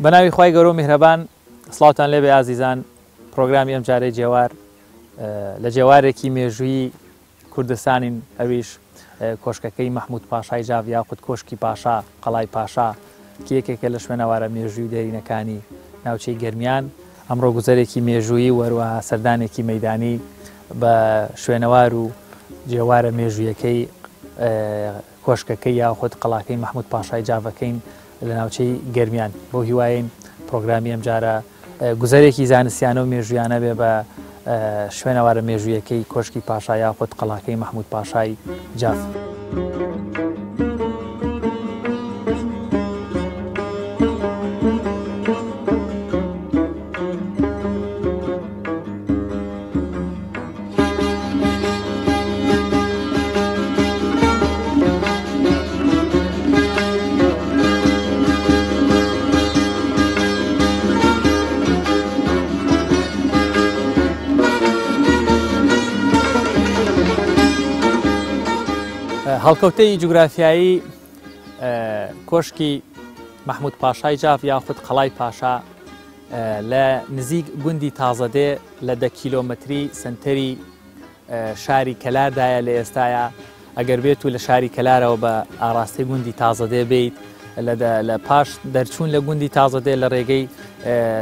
بەناوی خوای گەورە و میهرەبان سڵاوتان لێبێ ئازیزان پرۆگرامی ئەم جارەی جێوار لە جێوارێکی مێژووی کوردستانین ئەویش کۆشکەکەی مەحموود پاشای جاڤ یاخود کۆشکی پاشا قەڵای پاشا کێکێکە لە شوێنەوارە مێژووی دێرینەکانی ناوچەی گەرمیان ئەمڕۆ گوزەرێکی مێژووی وەروەها سەردانێکی مەیدانی بە شوێنەوار و جێوارە مێژوویەکەی کۆشکەکەی یاخود قەڵاکەی مەحموود پاشای جاڤەکەین لە ناوچەی گەرمیان بۆ هیواین پرۆگرامی ئەم جارە گوزەرێکی زانستیانە و مێژویانە بێ بە شوێنەوارە مێژوویەکەی کۆشکی پاشا یاخود قەڵاکەی مەحموود پاشای جاڤ. هەڵکەوتەی جوگرافیایی کۆشکی مەحموود پاشای جاڤ یاخود قەڵای پاشا لە نزیک گوندی تازەدێ لە 10 کیلۆمەتری سنتەری شاری کەلاردایە لە ئێستاە ئەگەر بێت و لە شاری کەلارەوە بە ئاڕاستی گوندی تازەدێ بێت لە پاش دەرچوون لە گوندی تازەدێ لە ڕێگەی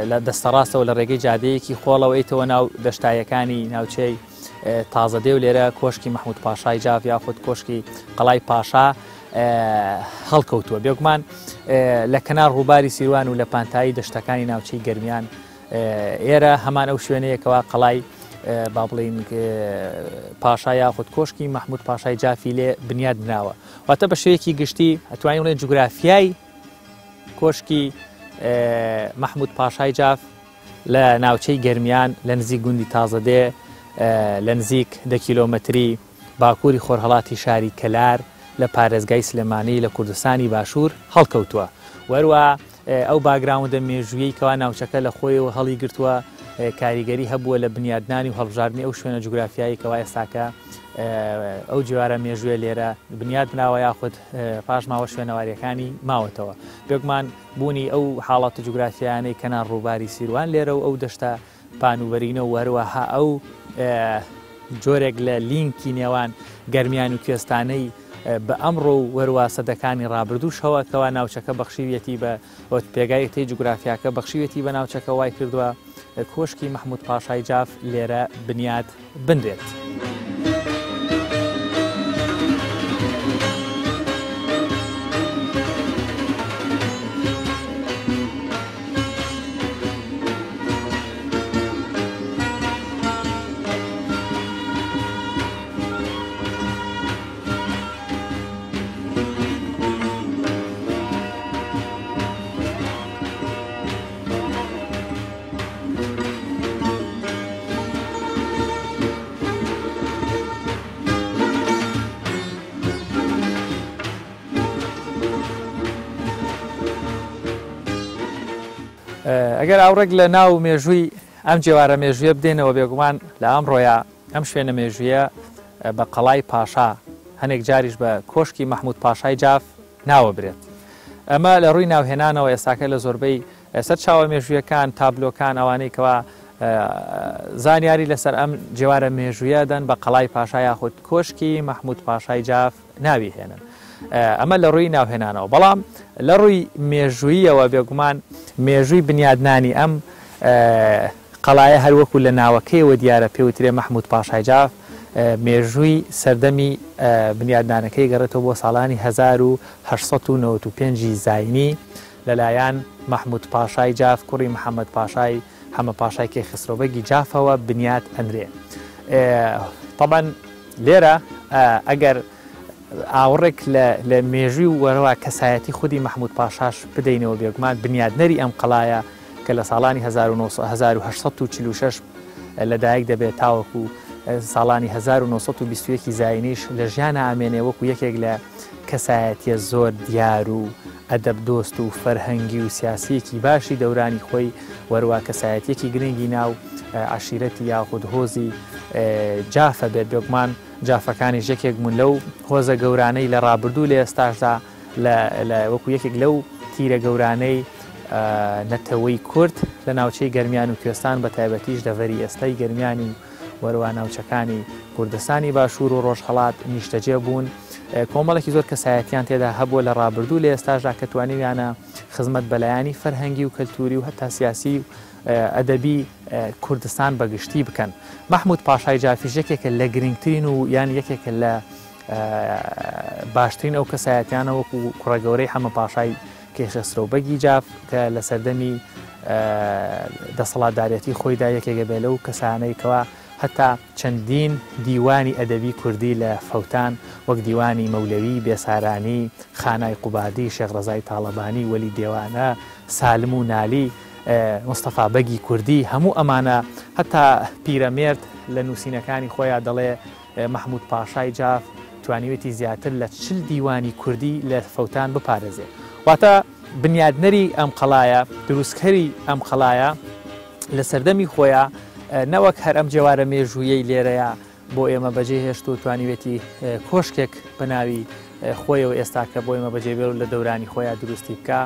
لە دەستەڕاستەوە لە ڕێگەی جادەیەکی خۆڵەوە ئیتەوە ناو دەشتایەکانی ناوچەی تازەدێ و لێرە کۆشکی مەحموود پاشای جاڤ یاخود کۆشکی قەڵای پاشا هەڵکەوتووە بێگومان لە کەنار ڕووباری سیروان و لە پانتایی دەشتەکانی ناوچەی گەرمیان ئێرە هەمان ئەو شوێنەیەکەوە قەڵای با بڵین پاشا یاخود کۆشکی مەحموود پاشای جافی لێ بنیاد بناوە واتە بە شێوەیەکی گشتی ئەتوانین بڵێن جوگرافیای کۆشکی مەحموود پاشای جاڤ لە ناوچەی گەرمیان لە نزیک گوندی تازەدێ لە نزیک 10 کیلۆمەتری باکووری خۆرهەڵاتی شاری کەلار لە پارێزگای سلێمانی لە کوردستانی باشوور هەڵکەوتووە وەروە ئەو باگراوندە مێژوویی کەوا ناوچەکە لە خۆیەوە هەڵی گرتووە کاریگەری هەبووە لە بنیادنانی و هەڵبژاردننی ئەو شوێنە جوگرافیایی کەوا ئێستاکە ئەو جوارە مێژوویە لێرە بنیاد بناوە یاخود پاش ماوە شوێنەواریەکانی ماوەتەوە بێگومان بوونی ئەو حاڵەتە جوگرافیانەی کەنار ڕووباری سیروان لێرە و ئەو دەشتە پانوبەرینە و وەروەها ئەو جۆرێک لە لینکی نێوان گەرمیان و کوێستانەی بە ئەمڕۆ و وەروە سەدەکانی ڕابردووشەوە کەوا ناوچەکە بەخشیویەتی بە پێگایەتی جوگرافیاکە بەخشیویەتی بە ناوچەکە وای کردووە کۆشکی مەحموود پاشای جاڤ لێرە بنیاد بنرێت. ئەگەر ئاوڕێک لە ناو مێژووی ئەم جێوارە مێژویە بدێنەوە بێگومان لە ئەمڕۆیە ئەم شوێنە مێژویە بە قەڵای پاشا هەنێک جاریش بە کۆشکی مەحموود پاشای جاڤ ناوە برێت ئەمە لە ڕووی ناوهێنانەوە ئێستاکە لە زۆربەی سەر چاوە مێژویەکان تابلۆکان ئەوانەی کەوا زانیاری لەسەر ئەم جێوارە مێژویە دەن بە قەڵای پاشا یاخود کۆشکی مەحموود پاشای جاڤ ناوی هێنن ئەمە لە ڕووی ناوهێنانەوە بەڵام لە ڕووی مێژوویەوە بێگومان مێژووی بنیادنانی ئەم قەڵایە هەروەکو لە ناوەکەیەوە دیارە پێوترێ مەحموود پاشای جاڤ مێژووی سەردەمی بنیادنانەکەی گەڕێتەوە بۆ ساڵانی 1895 زاینی لەلایەن مەحموود پاشای جاڤ کوڕی محەممەد پاشای هەمە پاشای کەیخسرۆبەگی جافەوە بنیاد ئەنرێ طبعاً لێرە ئەگەر ئاوڕێک لە مێژووی وەرەوە کەسایەتی خودی مەحموود پاشاش بدەینەوە بێگومان بنیادنەری ئەم قەڵایە کە لە ساڵانی 1846 لەدایک دەبێت تاوەکو ساڵانی 1920 زاینیش لە ژیانە ئامێنێ وەکو یەکێک لە کەسایەتیە زۆر دیار و ئەدەب دۆست و فەرهەنگی و سیاسیەکی باشی دەورانی خۆی وەروە کەسایەتیەکی گرنگی ناو عشیرەتی یاخود هۆزی جافە بێت بێگومان جافەکانی یەکێک بوون لەو هۆزە گەورانەی لە ڕابردوو لە ئێستاشدا وەکو یەکێک لەو تیرە گەورانەی نەتەوەی کورد لە ناوچەی گەرمیان و کوێستان بە تایبەتیش دەڤەری ئێستای گەرمیانی و وەروە ناوچەکانی کوردستانی باشوور و ڕۆژهەڵات نیشتەجێ بوون. کۆمەڵێکی زۆر کەسایەتیان تێدا هەبووە لە ڕابردوو لە ئێستاشدا کە توانیویانە خزمەت بەلایانی فەرهەنگی و کەلتوری و هەتا سیاسی و ئەدەبی کوردستان بەگشتی بکەن. محمود پاشای جافیش یەکێکە لە گرنگترین و یان یەکێکە لە باشترین ئەو کەسایەتیانە وەکو کوڕەگەورەی هەمە پاشای کێشەسرۆبەگی جاف کە لە سەردەمی دەسەڵاتدارەتی خۆیدا یەکێکە بێ لەو کەسانەیەکەوە هەتا چەندین دیوانی ئەدەبی کوردی لە فەوتان وەک دیوانی مەولەوی، بێسارانی، خانای قوبادی، شێخ ڕەزای تاڵەبانی، وەلی دێوانە، سالم و نالی، مستەفا بەگی کوردی، هەموو ئەمانە هەتا پیرەمێرد لە نووسینەکانی خۆیان دەڵێ محمود پاشای جاف توانیوێتی زیاتر لە 40 دیوانی کوردی لە فەوتان بپارێزێ. واتە بنیادنەری ئەم قەڵایە، دروستکەری ئەم قەڵایە لە سەردەمی خۆیان نەوەک هەر ئەم جێوارە مێژوویەی لێرەیە بۆ ئێمە بەجێهێشت و توانیوێتی کۆشکێک بەناوی خۆیەوە ئێستا کە بۆ ئێمە بەجێبێ و لە دەورانی خۆیان دروستی بکە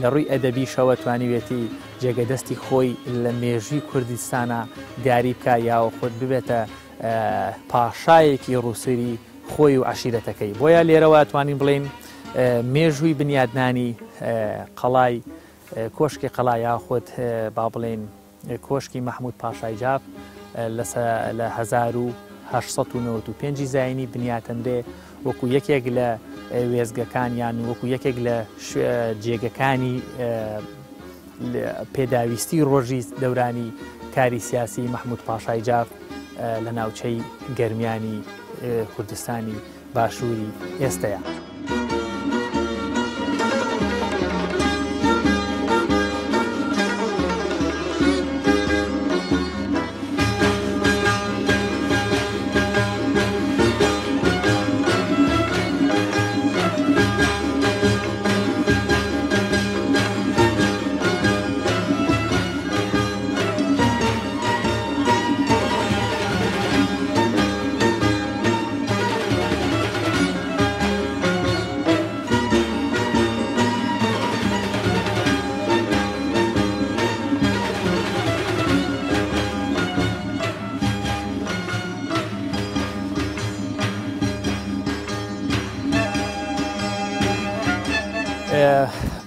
لە ڕووی ئەدەبیشەوە توانیوێتی جێگەدەستی خۆی لە مێژووی کوردستانە دیاری بکە یاوە خۆت ببێتە پاشایەکی ڕووسری خۆی و عشیرەتەکەی. بۆیە لێرەوە توانین بڵین مێژووی بنیادنانی قەڵای کۆشکی قەڵای یاخۆت با بڵێن کۆشکی محمود پاشای جاف لە 1895 زاینی بنیاتەندێ وەکو یەکێک لە وێزگەکانیان وەکو یەکێک لە جێگەکانی پێداویستی ڕۆژی دەورانی کاری سیاسی محمود پاشای جاف لە ناوچەی گەرمیانی کوردستانی باشووری ئێستەیە.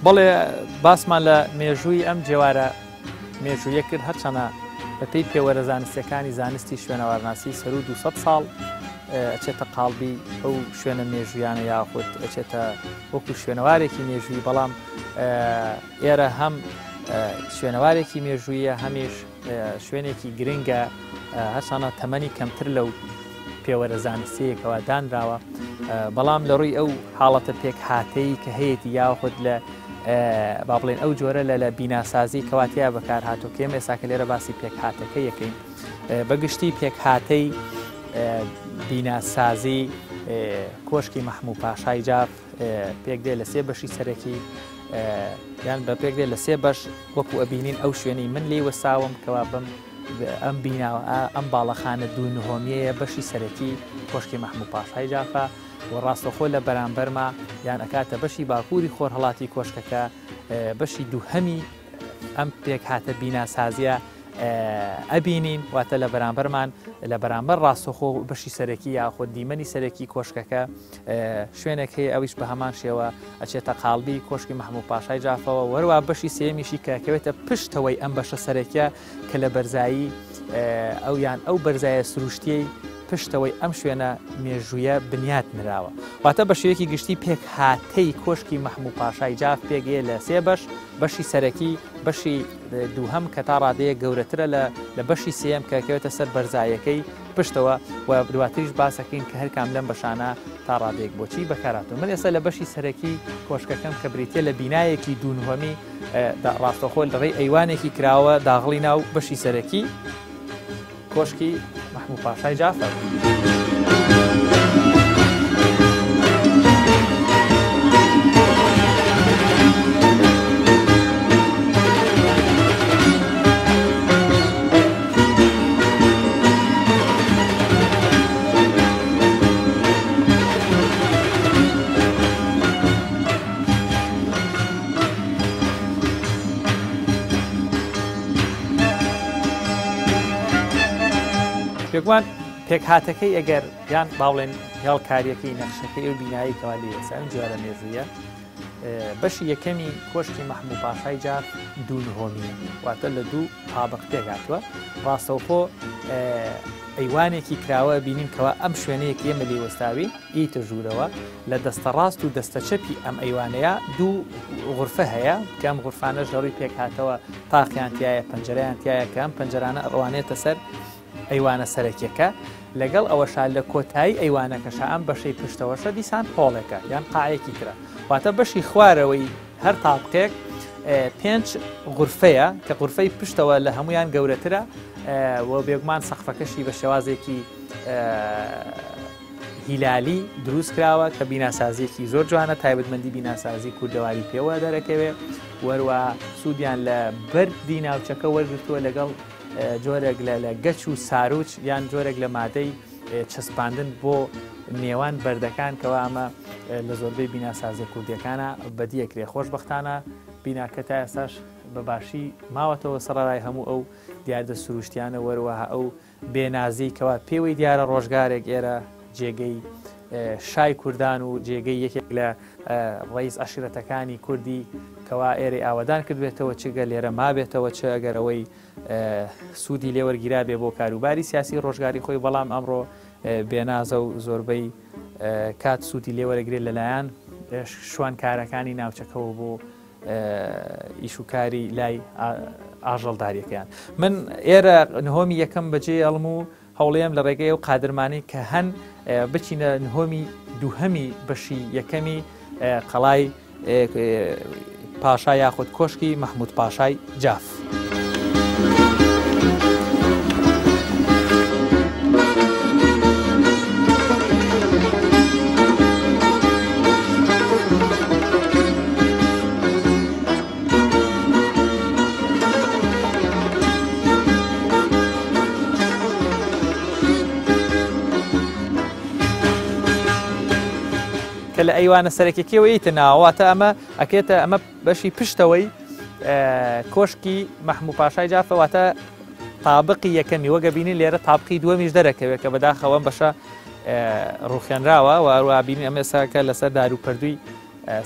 بەڵێ باسمان لە مێژووی ئەم جێوارە مێژوویە کرد هەرچەنە بەپێی پێوەرە زانستیەکانی زانستی شوێنەوارناسی سەر و 200 ساڵ ئەچێتە قاڵبی ئەو شوێنە مێژویانە یاخود ئەچێتە وەکو شوێنەوارێکی مێژووی بەڵام ئێرە هەم شوێنەوارێکی مێژوویە هەمیش شوێنێکی گرنگە هەرچەنە تەمەنی کەمتر لەو پێوەرە زانستیەکەوە دانراوە بەڵام لە ڕووی ئەو حاڵەتە پێک هاتەی کە هەیەی یاخود لە با بڵێن ئەو جۆرە لە بیناسازی کەواتیا بەکار هاتو کێم ئێساکە لێرە باسی پێک هاتەکە یەکەین بەگشتی پێک هاتەی بیناسازی کۆشکی محمود پاشای جاف پێک دێ لە 3 بەشی سەرەکی یان بە پێک دێ لە 3 بەش وەکو ئەبینین ئەو شوێنەی من لێ وەساوم کەوا بم ئەم بیناوە ئەم باڵەخانە دوو نهۆمیەیە بەشی سەرەکی کۆشکی محمود پاشای جافە و ڕاستەخۆ لە بەرامبەرما یان ئەکاتە بەشی باکووری خۆرهەڵاتی کۆشکەکە بەشی دووهەمی ئەم پێک هاتە بیناسازیە ئەبینین واتە لە بەرامبەرمان لە بەرامبەر ڕاستەخۆ بەشی سەرەکی یاخۆ دیمەنی سەرەکی کۆشکەکە شوێنێک هەیە ئەویش بە هەمان شێوە ئەچێتە قاڵبی کۆشکی محمود پاشای جافەوە وەروە بەشی سێمیشی کەکەوێتە پشتەوەی ئەم بەشە سەرەکیە کە لە بەرزایی ئەو یان ئەو بەرزایە سروشتیەی پشتەوەی ئەم شوێنە مێژوویە بنیات نراوە واتە بە شێوەیەکی گشتی پێک هاتەی کۆشکی محمود پاشای جاف پێگەیە لە 3 بەش بەشی سەرەکی بەشی دووهەم کە تا ڕادەیە گەورەترە لە بەشی سێم کە کەوێتە سەر بەرزایەکەی پشتەوە و دواتریش باسەکەین کە هەرکام لەم بەشانە تا ڕادەیەک بۆچی بەکاراتون من ئێستا لە بەشی سەرەکی کۆشکەکەم کە بریتە لە بینایەکی دوونهۆمی ڕاستەخۆ لەڕێی ئەیوانێکی کراوە داغڵی ناو بەشی سەرەکی کۆشکی محمود پاشای جافە. بێگومان پێکهاتەکەی ئەگەر یان باڵێن هێڵکاریەکەی نەخشەکەی و بینایی کەوا لێسان جوارە مێزویە بەشی یەکەمی کۆشکی مەحموود پاشای جاف دوو نهۆمی واتە لە دوو تابق تێگاتووە ڕاستەوخۆ ئەیوانێکی کراوە بینیم کەوا ئەم شوێنەیەکی ئێمە لێوەستاوی ئیتە ژوورەوە لە دەستە ڕاست و دەستە چەپی ئەم ئەیوانەیە دوو غورفە هەیە کە ئەم غورفانەش لەڕووی پێک هاتەوە تاقییانتیایە پەنجەرەیانتیایە کە ئەم پەنجەرانە ڕوانێتە سەر ئەیوانە سەرەکیەکە لەگەڵ ئەوەشا لە کۆتایی ئەیوانەکەشە ئەم بەشەی پشتەوەشە دیسان پۆڵێکە یان قاعەیەکی کرا واتە بەشی خوارەوەی هەر تاقێک 5 غورفەیە کە غورفەی پشتەوە لە هەمویان گەورەترە و بێگومان سەقفەکەشی بە شێوازێکی هیلالی دروست کراوە کە بیناسازیەکی زۆر جوانە تایبەتمەندی بیناسازی کوردەواری پێوە دەرەکەوێت وەروە سوودیان لە بەردی ناوچەکە وەرگرتووە لەگەڵ جۆرێک لە گەچ و ساروچ یان جۆرێک لە مادەی چەسپاندن بۆ نێوان بەردەکان کەوا ئەمە لە زۆربەی بیناسازی کوردیەکانە بەدیەکرێ خۆشبەختانە بیناکە تا ئێستاش بەباشی ماوەتەوە سەرڕای هەموو ئەو دیاردە سروشتیانە وەروەها ئەو بێنازی کەوا پێوەی دیارە ڕۆژگارێک ئێرە جێگەی شای کوردان و جێگەی یەکێک لە ڕئیس عەشیرەتەکانی کوردی کەوا ئێرە ئاوادان کردبێتەوە چگە لێرە مابێتەوە چ ئەگەر ئەوەی سوودی لێوەرگیرا بێ بۆ کاروباری سیاسی ڕۆژگاری خۆی بەڵام ئەمڕۆ بێنازە و زۆربەی کات سوودی لێوەرەگرێت لەلایەن شوانکارەکانی ناوچەکەەوە بۆ ئیشوکاری لای ئاژەڵداریەکەیان من ئێرە نهۆمی یەکەم بەجێ ئەڵم و هەوڵەیەم لە ڕێگەی و قادرمانی کە هەن بچینە نهۆمی دووهەمی بەشی یەکەمی قەڵای پاشا یاخود کۆشکی مەحموود پاشای جاف. کە لە ئەیوانە سەرەکیەوە ئیتە ناواتە ئەمە ئەکێتە ئەمە بەشی پشتەوەی کۆشکی مەحموود پاشای جافەواتە تابقی یەکەمی وەگە بینین لێرە تابقی دووەمیش دەرەکەوێت کە بەداخەوە بەشە ڕوخێنراوە و هەروە بینین ئەمە ئێساکە لەسەر دار و پەردووی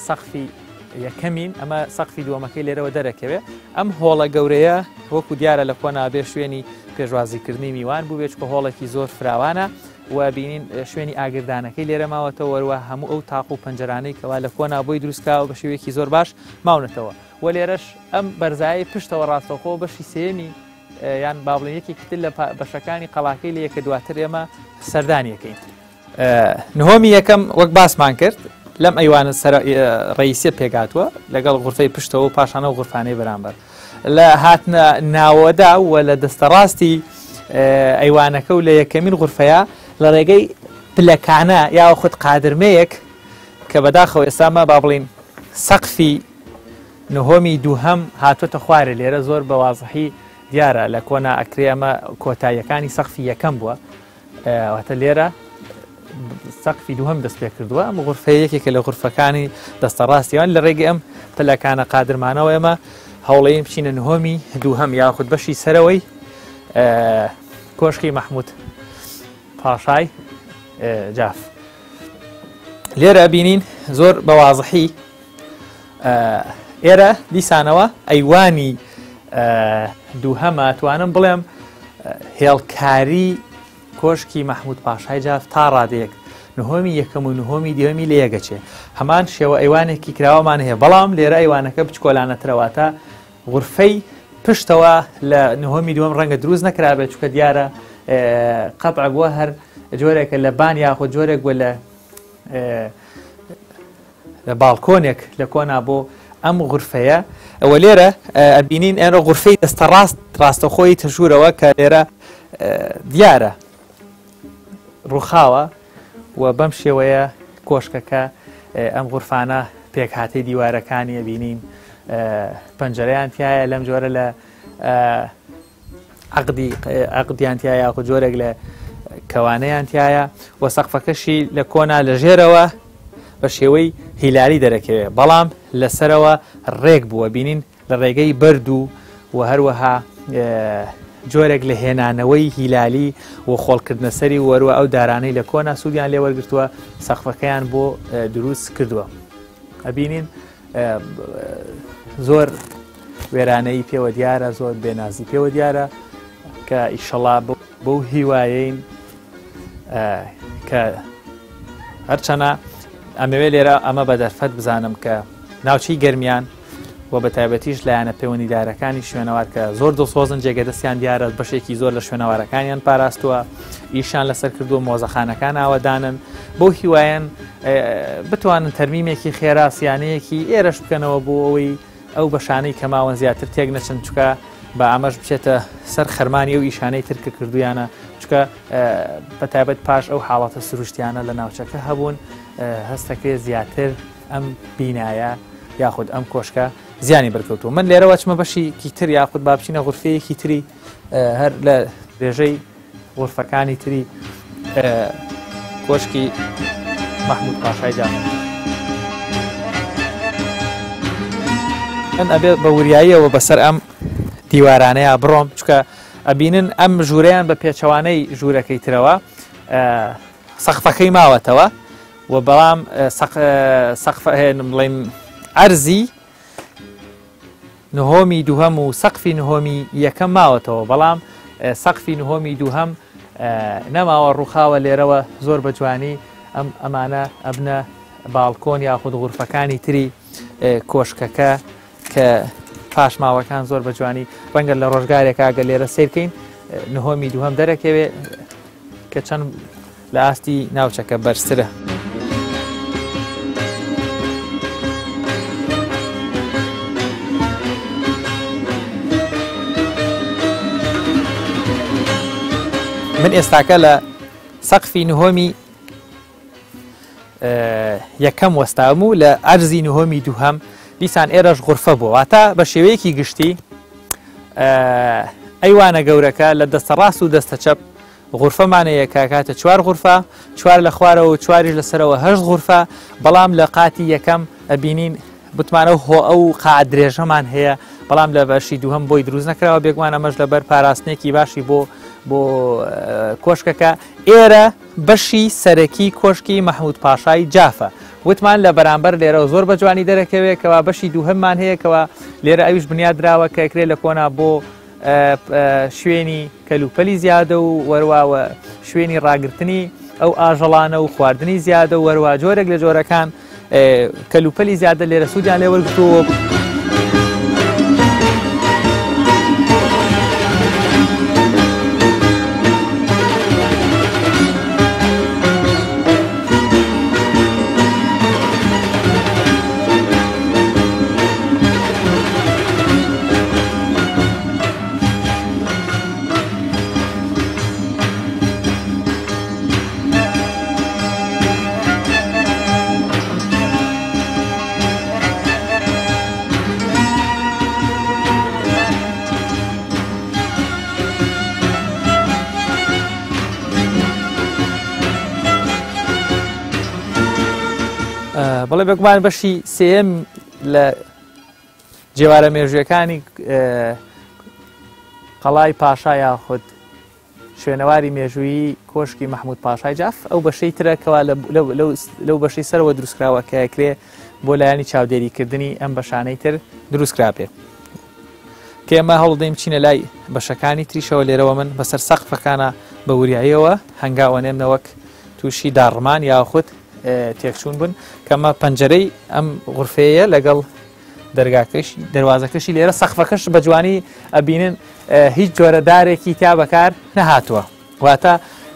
سەقفی یەکەمین ئەمە سەقفی دووەمەکەی لێرەوە دەرەکەوێت ئەم هۆڵە گەورەیە وەکو دیارە لە کۆنابێ شوێنی پێشوازیکردنی میوان بوو بێت کە هۆڵێکی زۆر فراوانە و بینین شوێنی ئاگردانەکەی لێرە ماوەتەوە وەروە هەموو ئەو تاق و پەنجەرانەی کەوا لە کۆنا بۆی دروستکاوە بە شێوەیەکی زۆر باش ماونەتەوە و لێرەش ئەم بەرزایی پشتەوە ڕاستەوخۆ بەشی سێمی یان باڵێنیەکی کتل لە بەشەکانی قەڵاکەی لە یەکە دواتر ئێمە سەردانیەکەین. نهۆمی یەکەم وەک باسمان کرد لەم ئەیوانە ڕئیسیە پێگاتووە لەگەڵ غورفەی پشتەوە و پاشانە و غورفانەی بەرامبەر لە هاتنە ناوەدا و لە دەستەڕاستی ئەیوانەکە و لە یەکەمین غورفەیە لە ڕێگەی پلەکانە یا خودت قادرمەیەک کە بەداخەوە ئێستامە با بڵین سەقفی نهۆمی دووهەم هاتوۆتە خوارە لێرە زۆر بەوازحی دیارە لە کۆنا ئەکرێمە کۆتاییەکانی سەقفی یەکەم بووە واتە لێرە سەقفی دووهەم دەست پێ کردووە ئەم غورفەیەکێکە لە غورفەکانی دەستەڕاستیوان لە ڕێگەی ئەم پلەکانە قادرمانەوە ئێمە هەوڵەیەم بچینە نهۆمی دووهەم یاخود بەشی سەرەوەی کۆشکی مەحموود پاشای جاف. لێرە بینین زۆر بەوازحی ئێرە دیسانەوە ئەیوانی دووهەمە توانم بڵێم هێڵکاری کۆشکی مەحموود پاشای جاف تا ڕادەیەک نهۆمی یەکەم و نهۆمی دیوەمی لە یەکەچێ هەمان شێوە ئەیوانێکی کراوەمان هەیە بەڵام لێرە ئەیوانەکە بچکۆلانەترەواتە غورفەی پشتەوە لە نهۆمی دووەم ڕەنگە دروست نەکرابێت چکە دیارە قەتع بووە هەر جۆرێکە لە بان یاخۆ جۆرێک بووە لە باڵکۆنێک لە کۆنا بۆ ئەم غورفەیە ئەوە لێرە ئەبینین ئێرە غورفەی دەستە ڕاستەخۆی تەژوورەوە کە لێرە دیارە ڕووخاوە و بەم شێوەیە کۆشکەکە ئەم غورفانە پێکهاتەی دیوارەکانی ئەبینین پەنجەرەیان تایە لەم جۆرە لە عەقدیانتیایە یاخۆ جۆرێک لە کەوانەیان تایە و سەقفەکەشی لە کۆنا لە ژێرەوە بە شێوەی هیلاری دەرەکەوێت بەڵام لەسەرەوە ڕێک بووە بینین لە ڕێگەی بەرد و هەروەها جۆرێک لە هێنانەوەی هیلالی و خۆڵکردنە سەری وەروە ئەو دارانەی لە کۆنا سوودیان لێ وەرگرتووە سەقفەکەیان بۆ دروست کردووە. ئەبینین زۆر وێرانەی پێوە دیارە، زۆر بێنازی پێوە دیارە کە ئیشەڵا بەو هیوایین کە هەرچەنە ئەمەوێ لێرە ئەمە بە دەرفەت بزانم کە ناوچی گەرمیان و بە تایبەتیش لایەنە پەیوەندیدارەکانی شوێنەوار کە زۆر دڵسۆزن جێگەدەستیان دیارە بەشێکی زۆر لە شوێنەوارەکانیان پاراستووە، ئیشان لەسەر کردووە مۆزەخانەکان ئاوەدانن بۆ هیوایەن بتوانن تەرمیمێکی خێراسیانەیەکی ئێرەش بکەنەوە بۆ ئەوەی ئەو بەشانەی کە ماوەن زیاتر تێک نەچن چکە بە ئەمەش بچێتە سەر خەرمانی ئەو ئیشانەی ترکە کردویانە چکە بە تایبەت پاش ئەو حاڵەتە سروشتیانە لە ناوچەکە هەبوون هەستەکرێ زیاتر ئەم بینایە یاخود ئەم کۆشکە زیانی بەرکەوتووە. من لێرەوە چمە بەشی تر یاخود با بچینە غورفەیەکی تری هەر لە درێژەی غورفەکانی تری کۆشکی محمود پاشای جان. من ئەبێ بە وریاییەوە بەسەر ئەم دیوارانەیە بڕۆم چکە ئەبینن ئەم ژوورەیان بە پێچەوانەی ژوورەکەی ترەوە سەقفەکەی ماوەتەوە و بەڵام بڵێن ئەرزی نهۆمی دووهەم و سەقفی نهۆمی یەکەم ماوەتەوە، بەڵام سەقفی نهۆمی دووهەم نەماوە ڕووخاوە لێرەوە زۆر بە جوانی ئەمانە ئەبنە باڵکۆن یاخود غورفەکانی تری کۆشکەکە کە پاش ماوەکان زۆر بە جوانی ڕەنگە لە ڕۆژگارێک ئاگە لێرە سیرکەین نهۆمی دووهەم دەرەکەوێ کە چەند لە ئاستی ناوچەکە بەرزترە. من ئێستاکە لە سەقفی نهۆمی یەکەم وەستام و لە ئەرزی نهۆمی دووهەم دیسان ئێرەش غورفە بوو، واتە بە شێوەیەکی گشتی ئەیوانە گەورەکە لە دەستە ڕاست و دەستە چەپ غورفەمانەیە کاکاتە 4 غورفە، 4 لە خوارەوە 4 لەسەرەوە 8 غورفە، بەڵام لە قاتی یەکەم ئەبینین بتمانە هۆ ئەو قاعد درێژەمان هەیە، بەڵام لە بەشی دووهەم بۆی دروست نەکراوە بێگومان ئەمەش لەبەر پاراستنێکی باشی بۆ کۆشکەکە. ئێرە بەشی سەرەکی کۆشکی مەحمود پاشای جافە، وتمان لە بەرامبەر لێرە زۆر بە جوانی دەرەکەوێت کەوا بەشی دووهەممان هەیە کەوا لێرە ئەویش بنیادراوە کە ئەکرێت لە کۆنا بۆ شوێنی کەلوپەلی زیادە و وەرواوە شوێنی ڕاگررتنی ئەو ئاژەڵانە و خواردنی زیادە و وەروا جۆرێک لە جۆرەکان کەلوپەلی زیادە لێرە سوودیان لێ وەرگرتووە. بەڵێ بێگومان بەشی سێم لە جێوارە مێژویەکانی قەڵای پاشا یاخود شوێنەواری مێژوویی کۆشکی مەحمود پاشای جاف ئەو بەشەی ترەکەوە لەو بەشەی سەرەوە دروستکراوە کە ئەکرێ بۆ لایانی چاودێریکردنی ئەم بەشانەی تر دروستکرابێ کە ئێمە هەوڵدەین بچینە لای بەشەکانی تریشەوە. لێرەوە من بەسەر سەقفەکانە بە وریاییەوە هەنگاوەنێمنەوەک تووشی داڕمان یاخود تێکچوون بوون کەمە پەنجەرەی ئەم غورفەیە لەگەڵ دەروازەکەشی لێرە سەقفەکەش بە جوانی ئەبینن هیچ جۆرە دارێکی تا بەکار نەهاتووە، واتە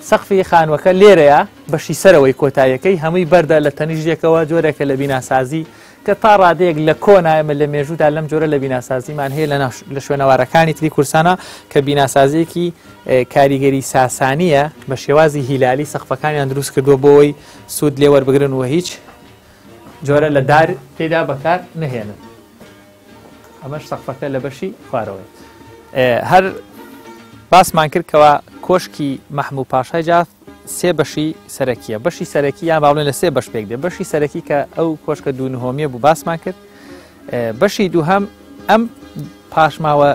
سەقفی خانوەکە لێرەیە بەشی سەرەوەی کۆتاییەکەی هەمووی بەردە لە تەنیژێکەوە جۆرێکە لە بیناسازی کە تا ڕادەیەک لە کۆنایمە لە مێژوودا لەم جۆرە لە بیناسازیمان هەیە لە شوێنەوارەکانی تری کورسانە کە بیناسازیەکی کاریگەری ساسانیە بە شێوازی هیلالی سەقفەکانیان دروست کردووە بۆەوەی سوود لێ وەربگرن و هیچ جۆرە لە دار تێدا بەکار نەهێنن. ئەمەش سەقفەکە لە بەشی خوارەوەی. هەر باسمان کردکەوە کۆشکی مەحمود پاشای جاف سێ بەشی سەرەکیە، بەشی سەرەکی یان باڵێن لە سێ بەش پێک دێ. بەشی سەرەکی کە ئەو کۆشکە دوو نهۆمیە بوو باسمان کرد، بەشی دووهەم ئەم پاشماوە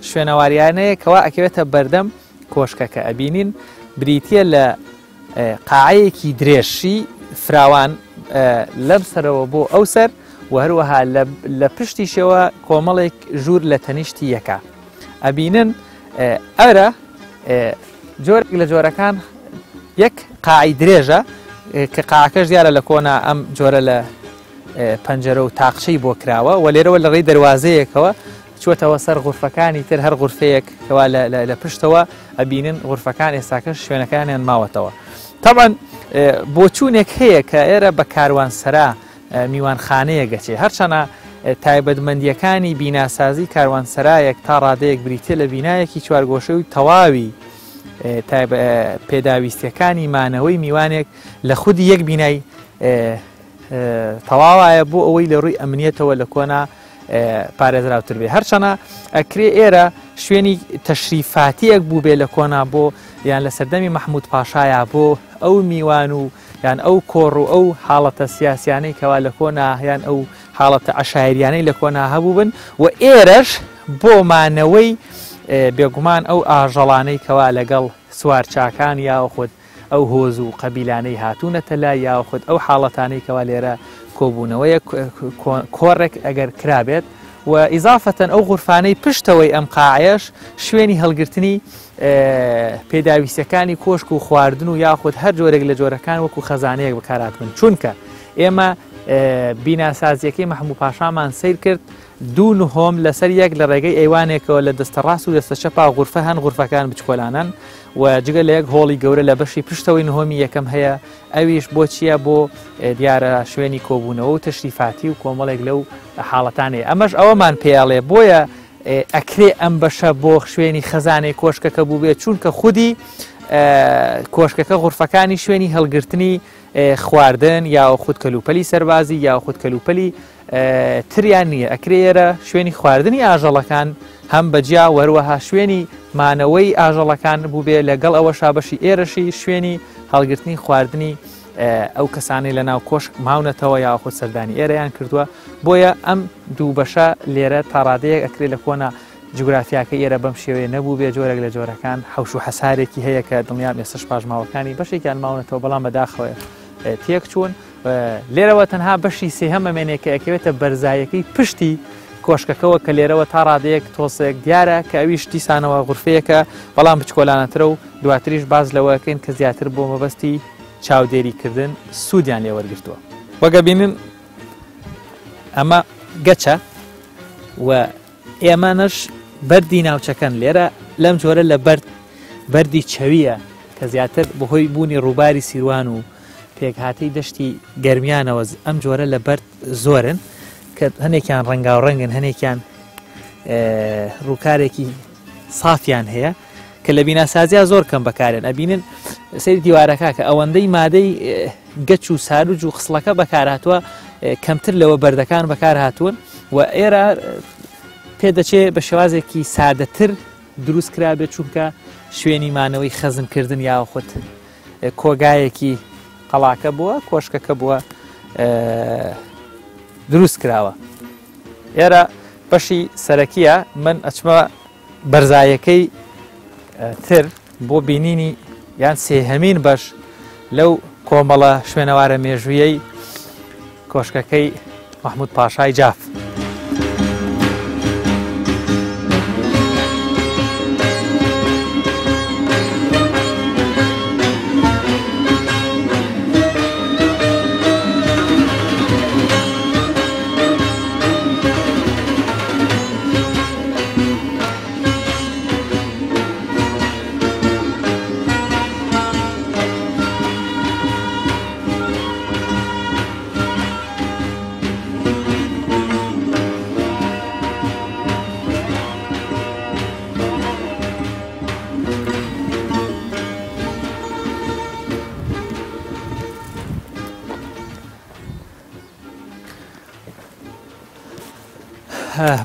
شوێنەواریانەیە کەوا ئەکەوێتە بەردەم کۆشکەکە ئەبینین بریتە لە قاعەیەکی درێژی فراوان لەم سەرەوە بۆ ئەو سەر و هەروەها لە پشتیشەوە کۆمەڵێک ژوور لە تەنیشتی یەکە ئەبینن ئەرە جۆرێک لە جۆرەکان یەک قاعی درێژە کە قاعەکەش دیارە لە کۆنا ئەم جۆرە لە پەنجەرە و تاقچەی بۆ کراوە و لێرەوە لە ڕێی دەواازەیەکەوە چوەتەوە سەر غورفەکانی تر هەر غورفەیەک کەوا لە پشتەوە ئەبینن غورفەکان ئێستاکەش شوێنەکانیان ماوەتەوە تەبەن بۆ چوونێک هەیە کە ئێرە بە کاروانسەرا میوانخانەیە گەچێ هەرچەنە تایبەتمەندیەکانی بیناسازی کاروانسەرایەک تا ڕادەیەک بریتە لە بینایەکی چوارگۆشە و تەواوی پێداویستیەکانی مانەوەی میوانێک لە خودی یەک بینای تەواوایە بۆ ئەوەی لە ڕووی ئەمنیەتەوە لە کۆنا پارێزراوتر بێ هەرچەنە ئەکرێ ئێرە شوێنی تەشریفاتیەک بوو بێ لە کۆنا بۆ یان لە سەردەمی مەحموود پاشایە بۆ ئەو میوان و یان ئەو کۆڕ و ئەو حاڵەتە سیاسیانەی کەوا لە کۆنا یان ئەو حاڵەتە عەشایریانەی لە کۆنا هەبوو بن و ئێرەش بۆ مانەوەی بێگومان ئەو ئاژەڵانەی کەوا لەگەڵ سوارچاکان یاخود ئەو هۆز و قەبیلانەی هاتوونەتە لای یاخود ئەو حاڵەتانەی کەوا لێرە کۆبوونەوەیە کۆڕێک ئەگەر کرابێت و ئیزافەتەن ئەو غورفانەی پشتەوەی ئەم قاعەیەش شوێنی هەڵگرتنی پێداویستەکانی کۆشک و خواردن و یاخود هەر جۆرێک لە جۆرەکان وەکو خەزانەیەک بەکارهاتبن چونکە ئێمە بیناسازیەکەی مەحموود پاشامان سیر کرد 2/9 لەسەر یەک لە ڕێگەی ئەیوانێکەوە لە دەستەڕاست و دەستەچەپا غورفە هەن غورفەکان بچکۆلانن و جگە لە یەک هۆڵی گەورە لە بەشی پشتەوەی نهۆمی یەکەم هەیە ئەویش بۆ چییە بۆ دیارە شوێنی کۆبوونەوە و تەشریفاتی و کۆمەڵێک لەو حاڵەتانەیە ئەمەش ئەوەمان پێڵێ بۆیە ئەکرێ ئەم بەشە بۆ شوێنی خەزانەی کۆشکەکە بوو بێت چونکە خودی کۆشکەکە غورفەکانی شوێنی هەڵگرتنی خواردن یا خود کەلوپەلی سەربازی یا خود کەلوپەلی تریان نییە ئەکرێرە شوێنی خواردنی ئاژەڵەکان هەم بەجیا وەروەها شوێنی مانەوەی ئاژەڵەکان بوو بێ لەگەڵ ئەوە شابەشی ئێرەشی شوێنی هەڵگرتنی خواردنی ئەو کەسانی لە ناو کۆشک ماونەتەوە یاخود سەردانی ئێرەیان کردووە بۆیە ئەم دوو بەشە لێرە تا ڕادەیەک ئەکرێ لە کۆنا جوگرافیاکە ئێرە بەم شێوەیە نەبوو بێ جۆرێک لە جۆرەکان حەوش و حەسارێکی هەیە کە دڵنیام ئێستش پاژماوەکانی بەشێکیان ماونەتەوە بەڵام بەداخەوە تێک چوون لێرەوە تەنها بەشی سێهەم ئەمێنێک کە ئەکەوێتە بەرزایەکەی پشتی کۆشکەکەەوە کە لێرەوە تا ڕادەیەک تۆسێک دیارە کە ئەویش دیسانەوە غورفەیەکە بەڵام بچکۆلانەترە و دواتریش باز لەوەکەین کە زیاتر بۆ مەبەستی چاودێریکردن سوودیان لێ وەرگرتووە وەگە بینن ئەمە گەچە و ئێمانش بەردی ناوچەکەن لێرە لەم جۆرە لە بەردی چەویە کە زیاتر بەهۆی بوونی ڕووباری سیروان و پێکهاتی دەشتی گەرمیانەوە ئەم جۆرە لە بەرد زۆرن کە هەنێکیان ڕەنگاوڕەنگن هەنێکیان ڕووکارێکی سافیان هەیە کە لە بیناسازیە زۆر کەم بەکارێن ئەبینن سەری دیوارەکە کە ئەوەندەی مادەی گەچ و ساروج و خسڵەکە بەکارهاتووە کەمتر لەوە بەردەکان بەکار هاتوون و ئێرە پێدەچێ بە شێوازێکی سادەتر دروست کرابێت چونکە شوێنی مانەوەی خەزمکردن یاخود کۆگایەکی قەڵاکە بووە کۆشکەکە بووە دروست کراوە ئێرە بەشی سەرەکیە من ئەچمە بەرزایەکەی تر بۆ بینینی یان سێهەمین بەش لەو کۆمەڵە شوێنەوارە مێژوویەی کۆشکەکەی مەحموود پاشای جاف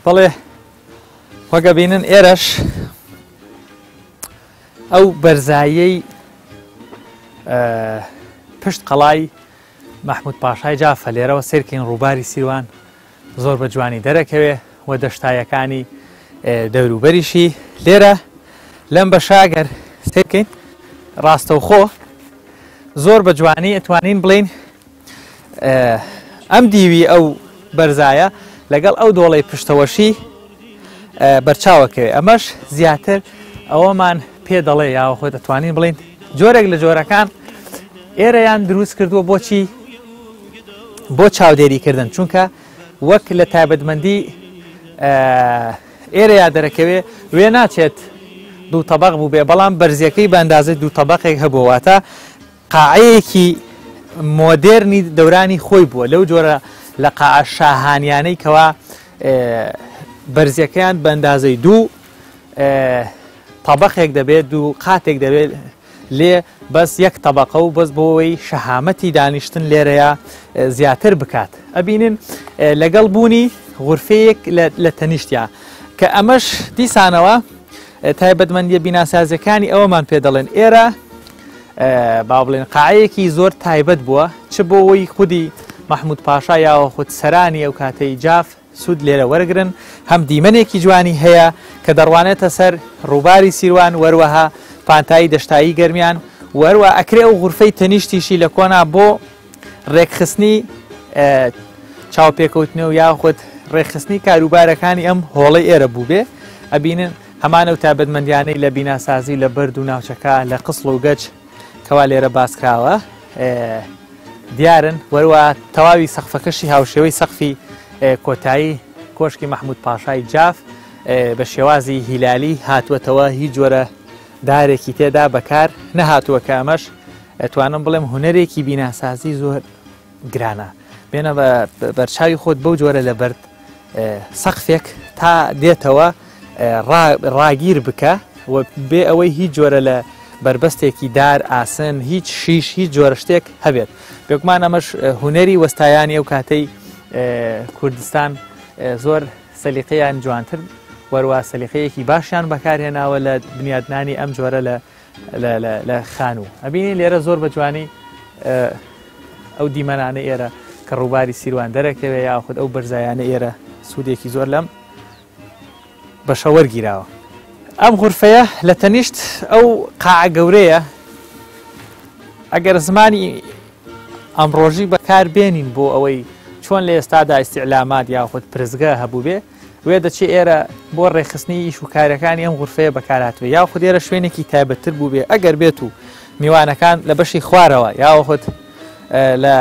بەڵێ وەگە بینن ئێرەش ئەو بەرزایەی پشت قەڵای مەحموود پاشای جافە لێرەوە سیرکەین ڕووباری سیروان زۆر بە جوانی دەرەکەوێ و دەشتایەکانی دەوروبەریشی لێرە لەم بە شاگەر سێکەین ڕاستەوخۆ زۆر بە جوانی ئەتوانین بڵین ئەم دیوی ئەو بەرزایە لەگەڵ ئەو دۆڵی پشتەوەشی بەرچاوەکەوێ ئەمەش زیاتر ئەوەمان پێ دەڵێ یاوە خۆی دەتوانین بڵین جۆرێک لە جۆرەکان ئێرەیان دروست کردووە بۆچی بۆ چاودێریکردن چونکە وەک لە تایبەتمەندی ئێرەیا دەرەکەوێ وێ ناچێت دوو تەبەق بوو بێ بەڵام بەرزیەکەی بە ئەندازەی دوو تەبەقێک هەبووەواتە قاعەیەکی مۆدێرنی دەورانی خۆی بووە لەو جۆرە لە قاعە شاهانیانەی کەوا بەرزیەکەیان بە ئەندازەی دوو تەبەقێک دەبێت دوو قاتێک دەبێت لێ بەس یەک تەبەقە و بەس بۆەوەی شەهامەتی دانیشتن لێرەیە زیاتر بکات ئەبینن لەگەڵ بوونی غورفەیەک لە تەنیشتیا کە ئەمەش دیسانەوە تایبەتمەندیە بیناسازیەکانی ئەوەمان پێ دەڵێن ئێرە با بڵێن قاعەیەکی زۆر تایبەت بووە چ بۆ ئەوەی خودی مەحموود پاشا یاوە خود سەرانی ئەو کاتەی جاف سوود لێرە وەرگرن هەم دیمەنێکی جوانی هەیە کە دەڕوانێتە سەر ڕووباری سیروان وەروەها پانتایی دەشتایی گەرمیان وەروە ئەکرێ ئەو غورفەی تەنیشتیشی لە کۆنا بۆ ڕێکخستنی چاوپێکەوتنەوە یاخود ڕێکخستنی کاروبارەکانی ئەم هۆڵەی ئێرە بوو بێ ئەبینن هەمانە و تایبەتمەندیانەی لە بیناسازی لە بەرد و ناوچەکە لە قسڵ و گەچ کەوا لێرە باسکراوە دیارن وەروە تەواوی سەقفەکەشی هاوشێوەی سەقفی کۆتایی کۆشکی مەحموود پاشای جاف بە شێوازی هیلالی هاتووەتەوە هیچ جۆرە دارێکی تێدا بەکار نەهاتووە کە ئەمەش ئەتوانم بڵێم هونەرێکی بیناسازی زۆر گرانە بێنە بە بەرچاوی خۆت بەو جۆرە لە بەرد سەقفێک تا دێتەوە ڕاگیر بکە و بێ ئەوەی هیچ جۆرە لە بربەستێکی دار ئاسن هیچ شیش هیچ جۆرە شتێک هەبێت بێگومان ئەمەش هونەری وەستایانی ئەو کاتەی کوردستان زۆر سەلیقەیان جوانتر وەروە سەلیقەیەکی باشیان بەکارهێناوە لە بنیادنانی ئەم جۆرە لە خانوو ئەبینی لێرە زۆر بە جوانی ئەو دیمەنانە ئێرە کە ڕووباری سیروان دەرەکەوێ یاخود ئەو بەرزایانە ئێرە سوودێکی زۆر لەم بەشە وەرگیراوە ئەم غورفەیە لە تەنیشت ئەو قاعە گەورەیە ئەگەر زمانی ئەمڕۆژی بەکار بێنین بۆ ئەوەی چۆن لە ئێستادا ئیستیعلامات یاخود پرزگە هەبوو بێ وێ دەچێت ئێرە بۆ ڕێخستنی ئیش و کارەکانی ئەم غورفەیە بەکاراتوێ یاخود ئێرە شوێنێکی تایبەتتر بوو بێ ئەگەر بێت و میوانەکان لە بەشی خوارەوە یاخود لە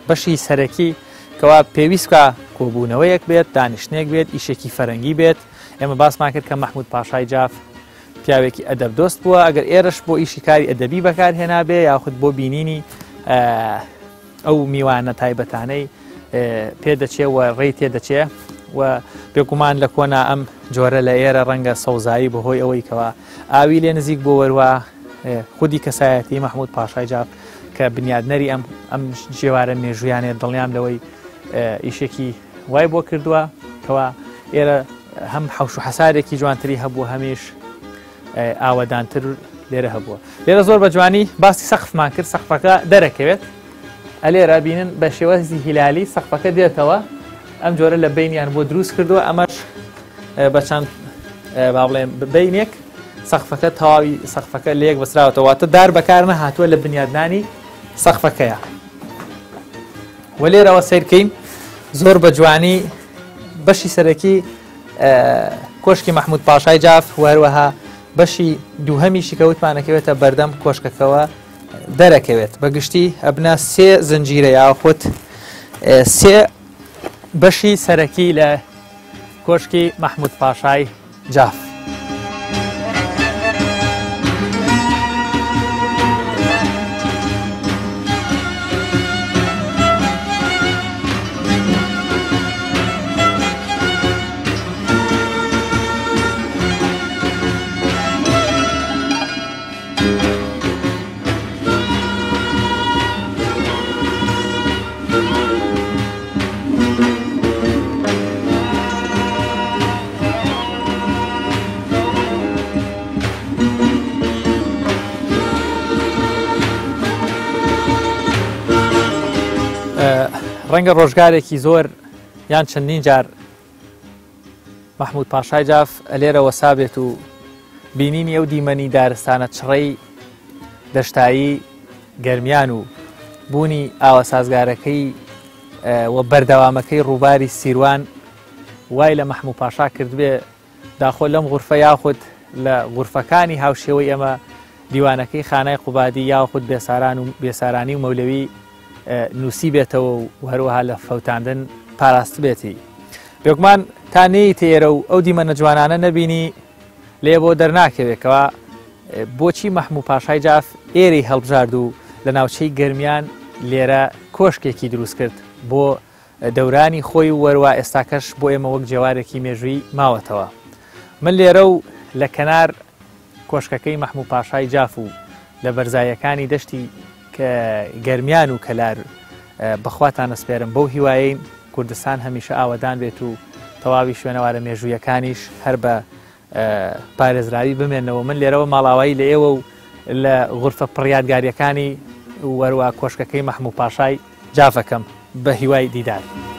بەشی سەرەکی کەوا پێویستکە کۆبوونەوەیەک بێت دانیشتنێک بێت ئیشێکی فەرەنگی بێت ئێمە باسمان کرد کە مەحموود پاشای جاف پیاوێکی ئەدەب دۆست بووە ئەگەر ئێرەش بۆ ئیشی کاری ئەدەبی بەکارهێنا بێ یاخود بۆ بینینی ئەو میوانە تایبەتانەی پێدەچێ و ڕێی تێدەچێ و بێگومان لە کۆنا ئەم جۆرە لە ئێرە ڕەنگە سەوزایی بەهۆی ئەوەی کەوە ئاوی لێ نزیک بۆ وەروە خودی کەسایەتی مەحموود پاشای جاف کە بنیادنەری ئەم ژێوارە مێژویانێت دڵنیام لەوەی ئیشێکی وای بۆ کردووە کەوا ئێرە هەم حەوش و حەسارێکی جوانتری هەبوو هەمیش ئاوەدانتر لێرە هەبووە لێرە زۆر بە جوانی باسی سەقفمان کرد سەقفەکە دەرەکەوێت ئەلێرە بینن بە شێوەزی هیلالی سەقفەکە دێتەوە ئەم جۆرە لە بینیان بۆ دروست کردووە ئەمەش بە چەند با بڵێن بینێک سەقفەکە تەواوی سەقفەکە لە یەک بەسراوەتەوەتە دار بەکار نەهاتووە لە بنیادنانی سەقفەکەیە وە لێرەوە سیرکەین زۆر بە جوانی بەشی سەرەکی کۆشکی مەحموود پاشای جاف وەروەها بەشی دووهەمیشی کەوتمانەکەوێتە بەردەم کۆشکەکەوە دەرەکەوێت بەگشتی ئەبنا سێ زنجیرە یاخود سێ بەشی سەرەکی لە کۆشکی مەحموود پاشای جاف ڕەنگە ڕۆژگارێکی زۆر یان چەندین جار محمود پاشای جاف لێرەوە سابێت و بینینی ئەو دیمەنی دارستانە چڕەی دەشتایی گەرمیان و بوونی ئاوە سازگارەکەی و بەردەوامەکەی ڕووباری سیروان وای لە محمود پاشا کردبێ داخۆ لەم غورفە یاخود لە غورفەکانی هاوشێوەی ئەمە دیوانەکەی خانای قوبادی یاخود بێسارانی و مەولەوی نووسی بێتەوە و هەروەها لە فەوتاندن پاراست بێتی. بێگومان تا نەی تێرە و ئەو دیمەنە جوانانە نەبینی لێ بۆ دەرناکەوێتەوە بۆچی محمود پاشای جاف ئێرەی هەڵبژارد و لە ناوچەی گەرمیان لێرە کۆشکێکی دروست کرد بۆ دەورانی خۆی وەروە ئێستاکەش بۆ ئێمە وەک جێوارێکی مێژووی ماوەتەوە. من لێرە و لە کەنار کۆشکەکەی محمود پاشای جاف و لە بەرزایەکانی دەشتی گەرمیان و کەلار بەخواتان ئەسپێرم بەو هیوایەی کوردستان هەمیشە ئاوەدان بێت و تەواوی شوێنەوارە مێژوویەکانیش هەر بە پارێزراوی بمێنەوە. من لێرەوە ماڵاوایی لە ئێوە و لە غورفە پڕیادگاریەکانی وەروە کۆشکەکەی محمود پاشای جافەکەم بە هیوای دیدار.